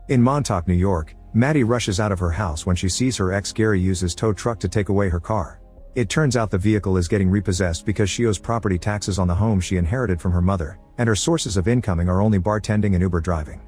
In Montauk, New York, Maddie rushes out of her house when she sees her ex Gary use his tow truck to take away her car. It turns out the vehicle is getting repossessed because she owes property taxes on the home she inherited from her mother, and her sources of income are only bartending and Uber driving.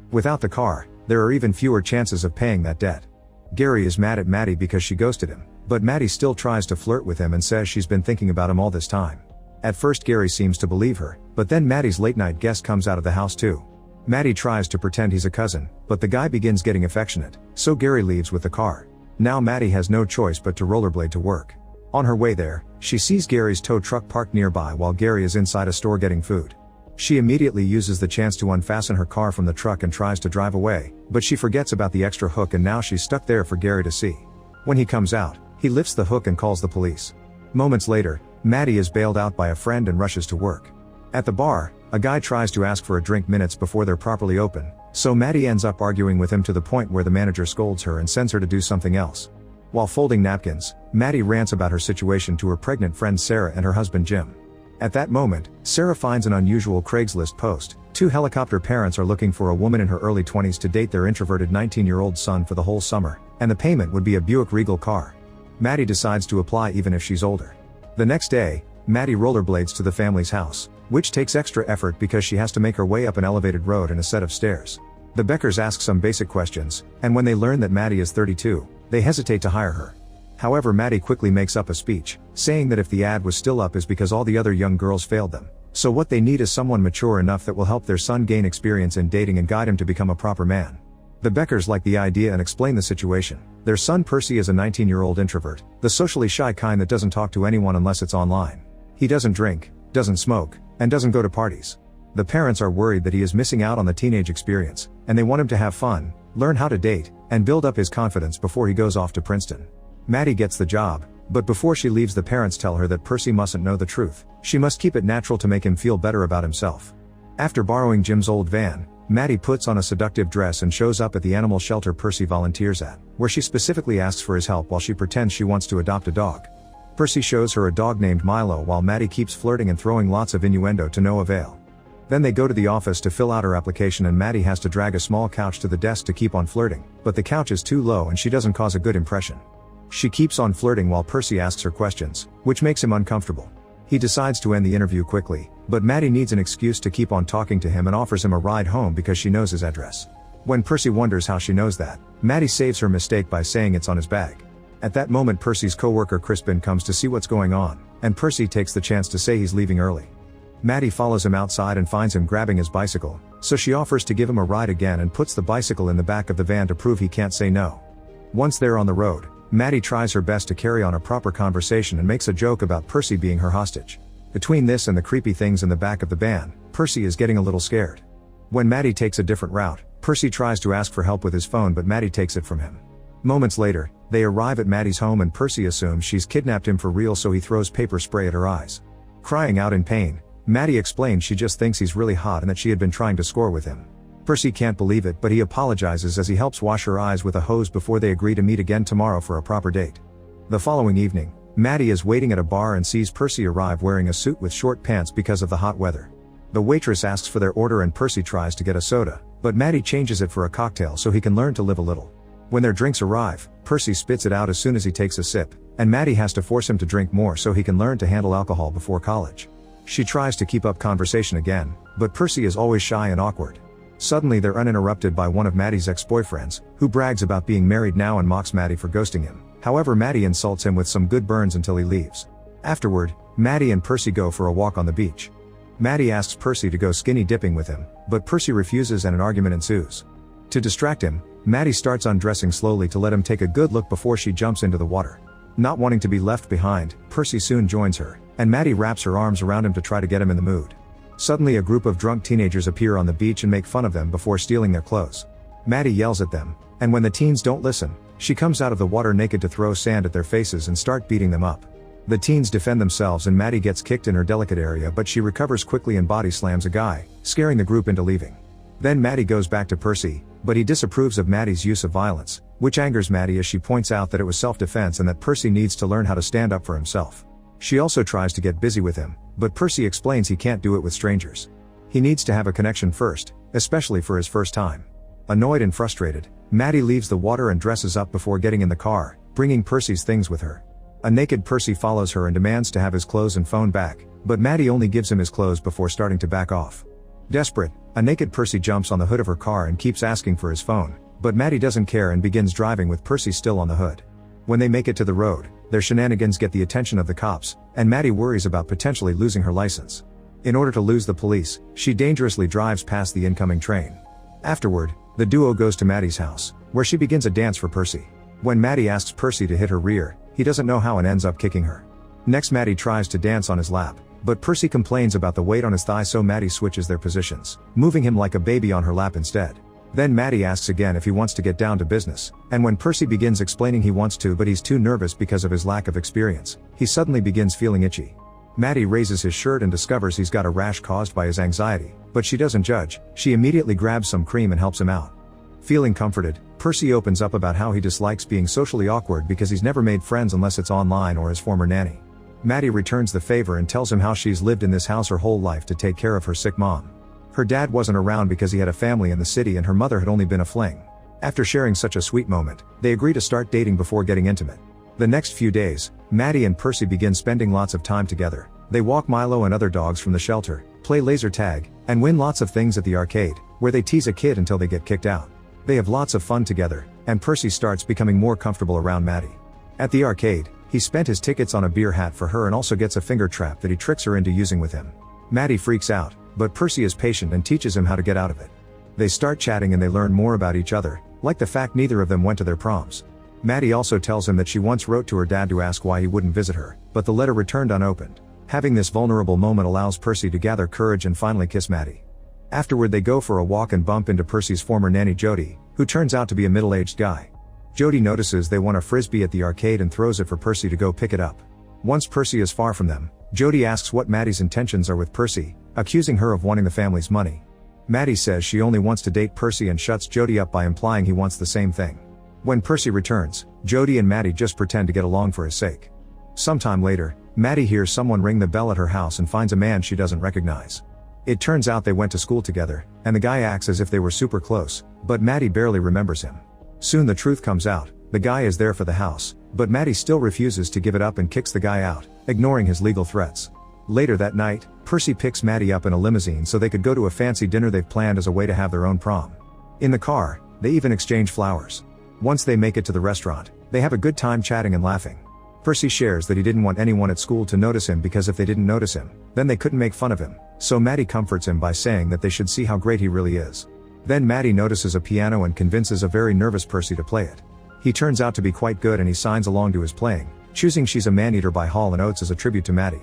Without the car, there are even fewer chances of paying that debt. Gary is mad at Maddie because she ghosted him, but Maddie still tries to flirt with him and says she's been thinking about him all this time. At first Gary seems to believe her, but then Maddie's late-night guest comes out of the house too. Maddie tries to pretend he's a cousin, but the guy begins getting affectionate, so Gary leaves with the car. Now Maddie has no choice but to rollerblade to work. On her way there, she sees Gary's tow truck parked nearby while Gary is inside a store getting food. She immediately uses the chance to unfasten her car from the truck and tries to drive away, but she forgets about the extra hook and now she's stuck there for Gary to see. When he comes out, he lifts the hook and calls the police. Moments later, Maddie is bailed out by a friend and rushes to work. At the bar, a guy tries to ask for a drink minutes before they're properly open, so Maddie ends up arguing with him to the point where the manager scolds her and sends her to do something else. While folding napkins, Maddie rants about her situation to her pregnant friend Sarah and her husband Jim. At that moment, Sarah finds an unusual Craigslist post. Two helicopter parents are looking for a woman in her early 20s to date their introverted 19-year-old son for the whole summer, and the payment would be a Buick Regal car. Maddie decides to apply even if she's older. The next day, Maddie rollerblades to the family's house, which takes extra effort because she has to make her way up an elevated road and a set of stairs. The Beckers ask some basic questions, and when they learn that Maddie is 32, they hesitate to hire her. However, Maddie quickly makes up a speech, saying that if the ad was still up is because all the other young girls failed them. So what they need is someone mature enough that will help their son gain experience in dating and guide him to become a proper man. The Beckers like the idea and explain the situation. Their son Percy is a 19-year-old introvert, the socially shy kind that doesn't talk to anyone unless it's online. He doesn't drink, doesn't smoke, and doesn't go to parties. The parents are worried that he is missing out on the teenage experience, and they want him to have fun, learn how to date, and build up his confidence before he goes off to Princeton. Maddie gets the job, but before she leaves the parents tell her that Percy mustn't know the truth. She must keep it natural to make him feel better about himself. After borrowing Jim's old van, Maddie puts on a seductive dress and shows up at the animal shelter Percy volunteers at, where she specifically asks for his help while she pretends she wants to adopt a dog. Percy shows her a dog named Milo while Maddie keeps flirting and throwing lots of innuendo to no avail. Then they go to the office to fill out her application and Maddie has to drag a small couch to the desk to keep on flirting, but the couch is too low and she doesn't cause a good impression. She keeps on flirting while Percy asks her questions, which makes him uncomfortable. He decides to end the interview quickly, but Maddie needs an excuse to keep on talking to him and offers him a ride home because she knows his address. When Percy wonders how she knows that, Maddie saves her mistake by saying it's on his bag. At that moment Percy's co-worker Crispin comes to see what's going on, and Percy takes the chance to say he's leaving early. Maddie follows him outside and finds him grabbing his bicycle, so she offers to give him a ride again and puts the bicycle in the back of the van to prove he can't say no. Once they're on the road, Maddie tries her best to carry on a proper conversation and makes a joke about Percy being her hostage. Between this and the creepy things in the back of the van, Percy is getting a little scared. When Maddie takes a different route, Percy tries to ask for help with his phone but Maddie takes it from him. Moments later, they arrive at Maddie's home and Percy assumes she's kidnapped him for real so he throws paper spray at her eyes. Crying out in pain, Maddie explains she just thinks he's really hot and that she had been trying to score with him. Percy can't believe it but he apologizes as he helps wash her eyes with a hose before they agree to meet again tomorrow for a proper date. The following evening, Maddie is waiting at a bar and sees Percy arrive wearing a suit with short pants because of the hot weather. The waitress asks for their order and Percy tries to get a soda, but Maddie changes it for a cocktail so he can learn to live a little. When their drinks arrive, Percy spits it out as soon as he takes a sip, and Maddie has to force him to drink more so he can learn to handle alcohol before college. She tries to keep up conversation again, but Percy is always shy and awkward. Suddenly they're uninterrupted by one of Maddie's ex-boyfriends, who brags about being married now and mocks Maddie for ghosting him. However, Maddie insults him with some good burns until he leaves. Afterward, Maddie and Percy go for a walk on the beach. Maddie asks Percy to go skinny dipping with him, but Percy refuses and an argument ensues. To distract him, Maddie starts undressing slowly to let him take a good look before she jumps into the water. Not wanting to be left behind, Percy soon joins her, and Maddie wraps her arms around him to try to get him in the mood. Suddenly a group of drunk teenagers appear on the beach and make fun of them before stealing their clothes. Maddie yells at them, and when the teens don't listen, she comes out of the water naked to throw sand at their faces and start beating them up. The teens defend themselves and Maddie gets kicked in her delicate area but she recovers quickly and body slams a guy, scaring the group into leaving. Then Maddie goes back to Percy, but he disapproves of Maddie's use of violence, which angers Maddie as she points out that it was self-defense and that Percy needs to learn how to stand up for himself. She also tries to get busy with him, but Percy explains he can't do it with strangers. He needs to have a connection first, especially for his first time. Annoyed and frustrated, Maddie leaves the water and dresses up before getting in the car, bringing Percy's things with her. A naked Percy follows her and demands to have his clothes and phone back, but Maddie only gives him his clothes before starting to back off. Desperate, a naked Percy jumps on the hood of her car and keeps asking for his phone, but Maddie doesn't care and begins driving with Percy still on the hood. When they make it to the road, their shenanigans get the attention of the cops, and Maddie worries about potentially losing her license. In order to lose the police, she dangerously drives past the incoming train. Afterward, the duo goes to Maddie's house, where she begins a dance for Percy. When Maddie asks Percy to hit her rear, he doesn't know how and ends up kicking her. Next, Maddie tries to dance on his lap, but Percy complains about the weight on his thigh, so Maddie switches their positions, moving him like a baby on her lap instead. Then Maddie asks again if he wants to get down to business, and when Percy begins explaining he wants to but he's too nervous because of his lack of experience, he suddenly begins feeling itchy. Maddie raises his shirt and discovers he's got a rash caused by his anxiety, but she doesn't judge. She immediately grabs some cream and helps him out. Feeling comforted, Percy opens up about how he dislikes being socially awkward because he's never made friends unless it's online or his former nanny. Maddie returns the favor and tells him how she's lived in this house her whole life to take care of her sick mom. Her dad wasn't around because he had a family in the city and her mother had only been a fling. After sharing such a sweet moment, they agree to start dating before getting intimate. The next few days, Maddie and Percy begin spending lots of time together. They walk Milo and other dogs from the shelter, play laser tag, and win lots of things at the arcade, where they tease a kid until they get kicked out. They have lots of fun together, and Percy starts becoming more comfortable around Maddie. At the arcade, he spent his tickets on a beer hat for her and also gets a finger trap that he tricks her into using with him. Maddie freaks out, but Percy is patient and teaches him how to get out of it. They start chatting and they learn more about each other, like the fact neither of them went to their proms. Maddie also tells him that she once wrote to her dad to ask why he wouldn't visit her, but the letter returned unopened. Having this vulnerable moment allows Percy to gather courage and finally kiss Maddie. Afterward, they go for a walk and bump into Percy's former nanny Jody, who turns out to be a middle-aged guy. Jody notices they want a frisbee at the arcade and throws it for Percy to go pick it up. Once Percy is far from them, Jody asks what Maddie's intentions are with Percy, accusing her of wanting the family's money. Maddie says she only wants to date Percy and shuts Jody up by implying he wants the same thing. When Percy returns, Jody and Maddie just pretend to get along for his sake. Sometime later, Maddie hears someone ring the bell at her house and finds a man she doesn't recognize. It turns out they went to school together, and the guy acts as if they were super close, but Maddie barely remembers him. Soon the truth comes out, the guy is there for the house, but Maddie still refuses to give it up and kicks the guy out, ignoring his legal threats. Later that night, Percy picks Maddie up in a limousine so they could go to a fancy dinner they've planned as a way to have their own prom. In the car, they even exchange flowers. Once they make it to the restaurant, they have a good time chatting and laughing. Percy shares that he didn't want anyone at school to notice him because if they didn't notice him, then they couldn't make fun of him, so Maddie comforts him by saying that they should see how great he really is. Then Maddie notices a piano and convinces a very nervous Percy to play it. He turns out to be quite good and he signs along to his playing, choosing She's a Man-Eater by Hall & Oates as a tribute to Maddie.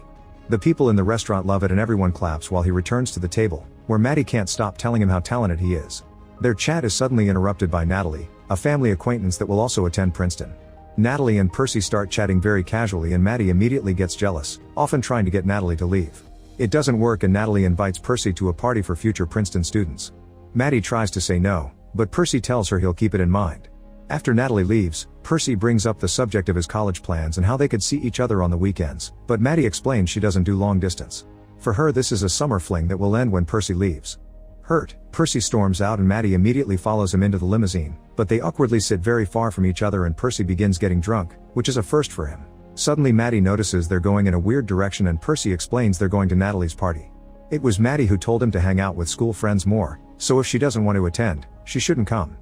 The people in the restaurant love it and everyone claps while he returns to the table, where Maddie can't stop telling him how talented he is. Their chat is suddenly interrupted by Natalie, a family acquaintance that will also attend Princeton. Natalie and Percy start chatting very casually and Maddie immediately gets jealous, often trying to get Natalie to leave. It doesn't work and Natalie invites Percy to a party for future Princeton students. Maddie tries to say no, but Percy tells her he'll keep it in mind. After Natalie leaves, Percy brings up the subject of his college plans and how they could see each other on the weekends, but Maddie explains she doesn't do long distance. For her, this is a summer fling that will end when Percy leaves. Hurt, Percy storms out and Maddie immediately follows him into the limousine, but they awkwardly sit very far from each other and Percy begins getting drunk, which is a first for him. Suddenly Maddie notices they're going in a weird direction and Percy explains they're going to Natalie's party. It was Maddie who told him to hang out with school friends more, so if she doesn't want to attend, she shouldn't come.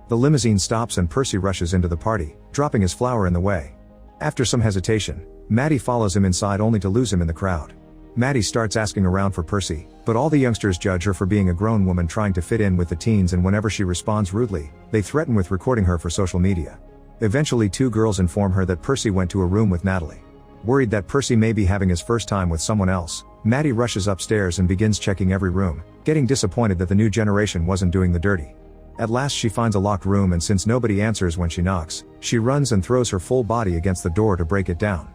The limousine stops and Percy rushes into the party, dropping his flower in the way. After some hesitation, Maddie follows him inside only to lose him in the crowd. Maddie starts asking around for Percy, but all the youngsters judge her for being a grown woman trying to fit in with the teens and whenever she responds rudely, they threaten with recording her for social media. Eventually 2 girls inform her that Percy went to a room with Natalie. Worried that Percy may be having his first time with someone else, Maddie rushes upstairs and begins checking every room, getting disappointed that the new generation wasn't doing the dirty. At last she finds a locked room and since nobody answers when she knocks, she runs and throws her full body against the door to break it down.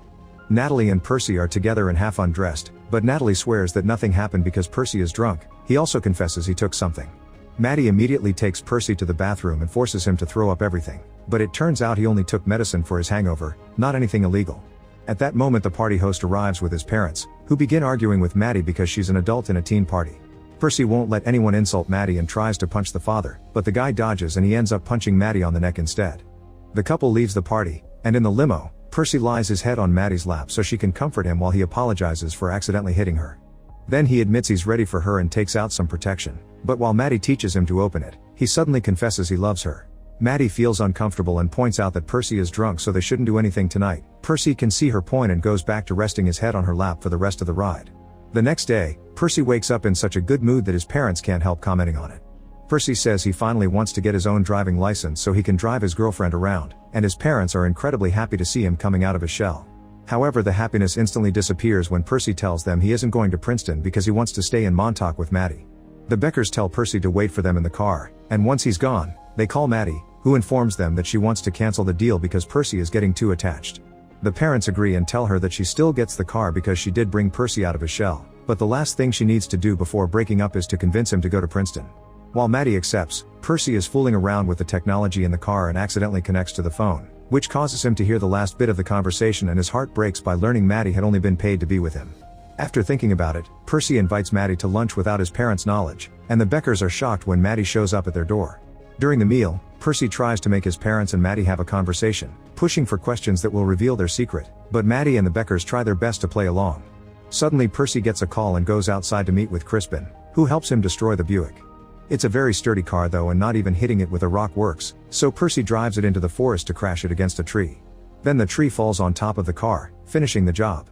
Natalie and Percy are together and half undressed, but Natalie swears that nothing happened because Percy is drunk. He also confesses he took something. Maddie immediately takes Percy to the bathroom and forces him to throw up everything, but it turns out he only took medicine for his hangover, not anything illegal. At that moment the party host arrives with his parents, who begin arguing with Maddie because she's an adult in a teen party. Percy won't let anyone insult Maddie and tries to punch the father, but the guy dodges and he ends up punching Maddie on the neck instead. The couple leaves the party, and in the limo, Percy lies his head on Maddie's lap so she can comfort him while he apologizes for accidentally hitting her. Then he admits he's ready for her and takes out some protection, but while Maddie teaches him to open it, he suddenly confesses he loves her. Maddie feels uncomfortable and points out that Percy is drunk so they shouldn't do anything tonight. Percy can see her point and goes back to resting his head on her lap for the rest of the ride. The next day, Percy wakes up in such a good mood that his parents can't help commenting on it. Percy says he finally wants to get his own driving license so he can drive his girlfriend around, and his parents are incredibly happy to see him coming out of his shell. However, the happiness instantly disappears when Percy tells them he isn't going to Princeton because he wants to stay in Montauk with Maddie. The Beckers tell Percy to wait for them in the car, and once he's gone, they call Maddie, who informs them that she wants to cancel the deal because Percy is getting too attached. The parents agree and tell her that she still gets the car because she did bring Percy out of his shell, but the last thing she needs to do before breaking up is to convince him to go to Princeton. While Maddie accepts, Percy is fooling around with the technology in the car and accidentally connects to the phone, which causes him to hear the last bit of the conversation, and his heart breaks by learning Maddie had only been paid to be with him. After thinking about it, Percy invites Maddie to lunch without his parents' knowledge, and the Beckers are shocked when Maddie shows up at their door. During the meal, Percy tries to make his parents and Maddie have a conversation, pushing for questions that will reveal their secret, but Maddie and the Beckers try their best to play along. Suddenly Percy gets a call and goes outside to meet with Crispin, who helps him destroy the Buick. It's a very sturdy car though, and not even hitting it with a rock works, so Percy drives it into the forest to crash it against a tree. Then the tree falls on top of the car, finishing the job.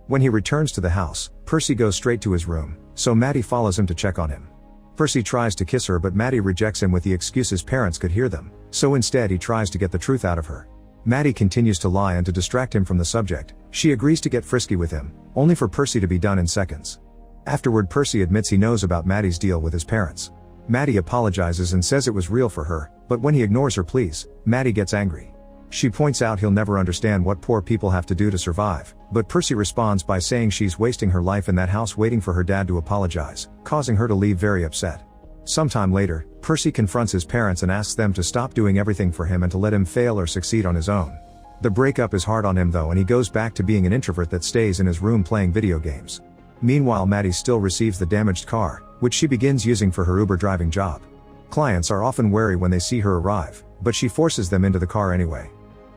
When he returns to the house, Percy goes straight to his room, so Maddie follows him to check on him. Percy tries to kiss her, but Maddie rejects him with the excuse his parents could hear them, so instead he tries to get the truth out of her. Maddie continues to lie, and to distract him from the subject, she agrees to get frisky with him, only for Percy to be done in seconds. Afterward, Percy admits he knows about Maddie's deal with his parents. Maddie apologizes and says it was real for her, but when he ignores her pleas, Maddie gets angry. She points out he'll never understand what poor people have to do to survive, but Percy responds by saying she's wasting her life in that house waiting for her dad to apologize, causing her to leave very upset. Sometime later, Percy confronts his parents and asks them to stop doing everything for him and to let him fail or succeed on his own. The breakup is hard on him though, and he goes back to being an introvert that stays in his room playing video games. Meanwhile, Maddie still receives the damaged car, which she begins using for her Uber driving job. Clients are often wary when they see her arrive, but she forces them into the car anyway.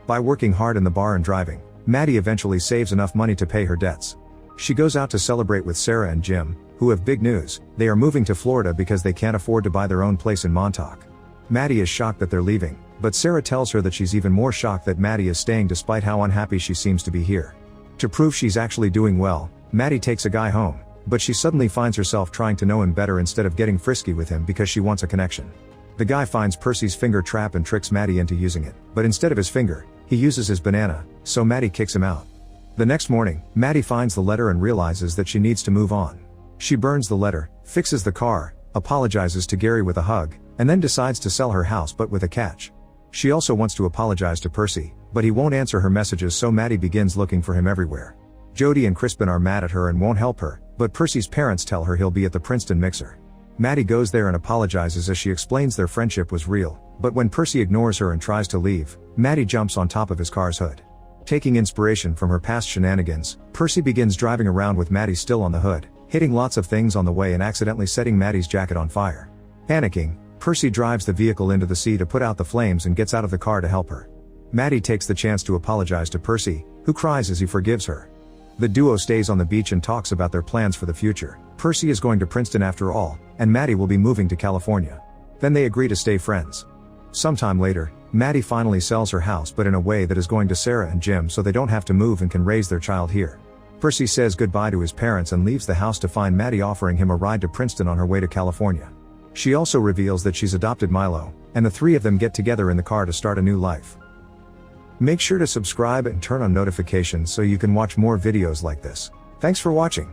By working hard in the bar and driving, Maddie eventually saves enough money to pay her debts. She goes out to celebrate with Sarah and Jim, who have big news: they are moving to Florida because they can't afford to buy their own place in Montauk. Maddie is shocked that they're leaving, but Sarah tells her that she's even more shocked that Maddie is staying despite how unhappy she seems to be here. To prove she's actually doing well, Maddie takes a guy home, but she suddenly finds herself trying to know him better instead of getting frisky with him because she wants a connection. The guy finds Percy's finger trap and tricks Maddie into using it, but instead of his finger, he uses his banana, so Maddie kicks him out. The next morning, Maddie finds the letter and realizes that she needs to move on. She burns the letter, fixes the car, apologizes to Gary with a hug, and then decides to sell her house, but with a catch. She also wants to apologize to Percy, but he won't answer her messages, so Maddie begins looking for him everywhere. Jody and Crispin are mad at her and won't help her, but Percy's parents tell her he'll be at the Princeton mixer. Maddie goes there and apologizes as she explains their friendship was real, but when Percy ignores her and tries to leave, Maddie jumps on top of his car's hood. Taking inspiration from her past shenanigans, Percy begins driving around with Maddie still on the hood, hitting lots of things on the way and accidentally setting Maddie's jacket on fire. Panicking, Percy drives the vehicle into the sea to put out the flames and gets out of the car to help her. Maddie takes the chance to apologize to Percy, who cries as he forgives her. The duo stays on the beach and talks about their plans for the future. Percy is going to Princeton after all, and Maddie will be moving to California. Then they agree to stay friends. Sometime later, Maddie finally sells her house, but in a way that is going to Sarah and Jim so they don't have to move and can raise their child here. Percy says goodbye to his parents and leaves the house to find Maddie offering him a ride to Princeton on her way to California. She also reveals that she's adopted Milo, and the three of them get together in the car to start a new life. Make sure to subscribe and turn on notifications so you can watch more videos like this. Thanks for watching.